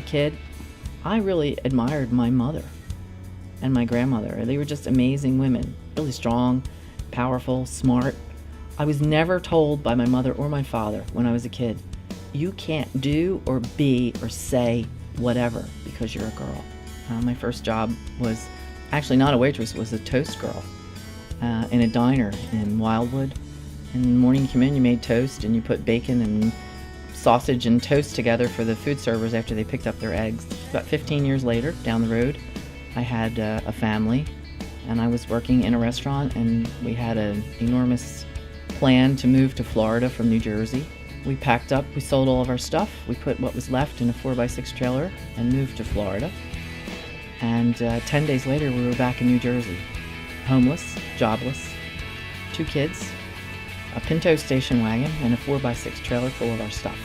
kid, I really admired my mother and my grandmother. They were just amazing women, really strong, powerful, smart. I was never told by my mother or my father when I was a kid, you can't do or be or say whatever because you're a girl. My first job was actually not a waitress, it was a toast girl in a diner in Wildwood. In the morning you come in, you made toast and you put bacon and sausage and toast together for the food servers after they picked up their eggs. About 15 years later, down the road, I had a family and I was working in a restaurant, and we had an enormous plan to move to Florida from New Jersey. We packed up, we sold all of our stuff, we put what was left in a 4x6 trailer and moved to Florida. And 10 days later, we were back in New Jersey, homeless, jobless, 2 kids, a Pinto station wagon, and a 4x6 trailer full of our stuff.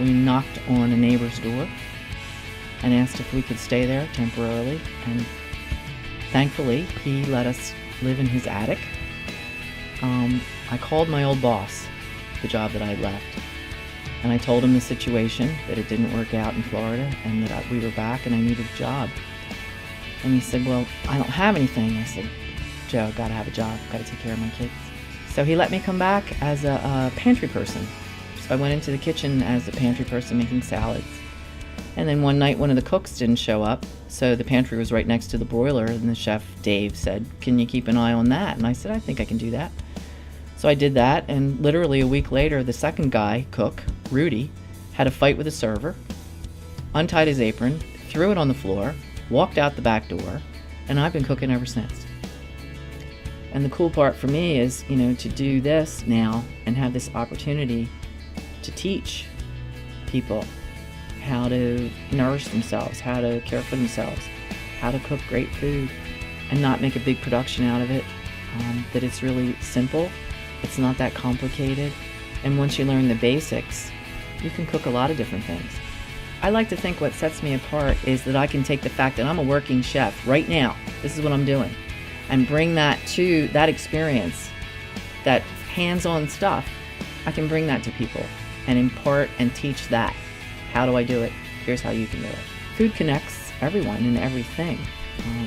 We knocked on a neighbor's door and asked if we could stay there temporarily, and thankfully, he let us live in his attic. I called my old boss, the job that I had left, and I told him the situation, that it didn't work out in Florida, and that we were back and I needed a job. And he said, well, I don't have anything. I said, Joe, I've got to have a job, I've got to take care of my kids. So he let me come back as a pantry person. So I went into the kitchen as a pantry person making salads. And then one night, one of the cooks didn't show up, so the pantry was right next to the broiler, and the chef, Dave, said, can you keep an eye on that? And I said, I think I can do that. So I did that, and literally a week later, the second guy, cook, Rudy, had a fight with a server, untied his apron, threw it on the floor, walked out the back door, and I've been cooking ever since. And the cool part for me is, to do this now and have this opportunity to teach people how to nourish themselves, how to care for themselves, how to cook great food and not make a big production out of it, that it's really simple, it's not that complicated, and once you learn the basics, you can cook a lot of different things. I like to think what sets me apart is that I can take the fact that I'm a working chef right now, this is what I'm doing, and bring that to that experience, that hands-on stuff, I can bring that to people and impart and teach that. How do I do it? Here's how you can do it. Food connects everyone and everything.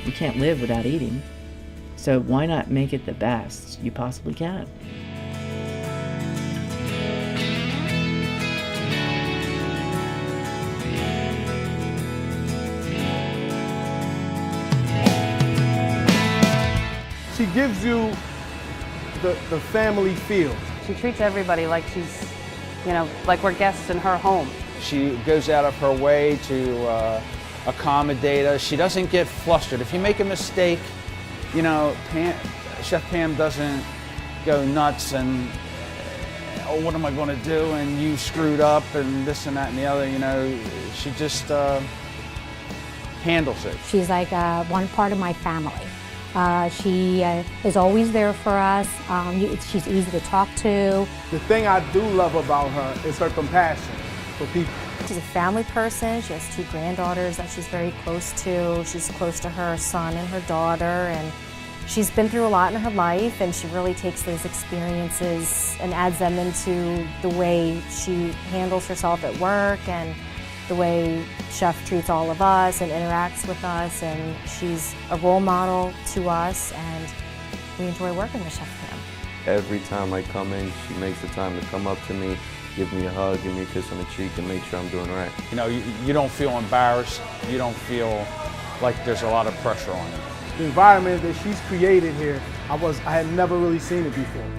You can't live without eating. So why not make it the best you possibly can? She gives you the family feel. She treats everybody like she's, like we're guests in her home. She goes out of her way to accommodate us. She doesn't get flustered. If you make a mistake, Chef Pam doesn't go nuts and, oh, what am I going to do? And you screwed up and this and that and the other, she just handles it. She's like one part of my family. She is always there for us. She's easy to talk to. The thing I do love about her is her compassion for people. She's a family person. She has 2 granddaughters that she's very close to. She's close to her son and her daughter, and she's been through a lot in her life, and she really takes those experiences and adds them into the way she handles herself at work and the way Chef treats all of us and interacts with us, and she's a role model to us, and we enjoy working with Chef Pam. Every time I come in, she makes the time to come up to me, give me a hug, give me a kiss on the cheek, and make sure I'm doing right. You don't feel embarrassed. You don't feel like there's a lot of pressure on you. The environment that she's created here, I had never really seen it before.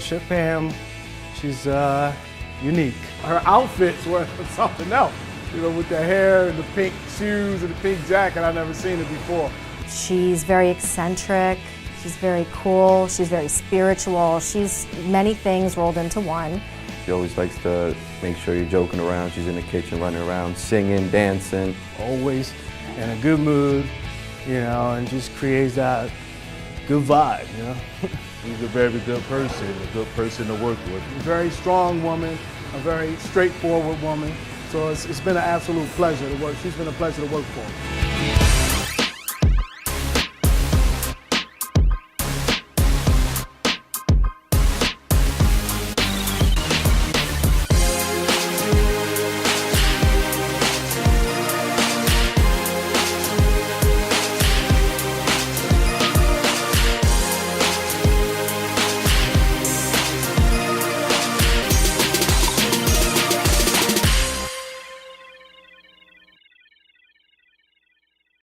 Chef Pam, she's unique. Her outfits were something else. With the hair and the pink shoes and the pink jacket, I've never seen it before. She's very eccentric, she's very cool, she's very spiritual. She's many things rolled into one. She always likes to make sure you're joking around. She's in the kitchen running around, singing, dancing. Always in a good mood, and just creates that good vibe, She's a very good person to work with. A very strong woman, a very straightforward woman. So it's been an absolute pleasure to work. She's been a pleasure to work for.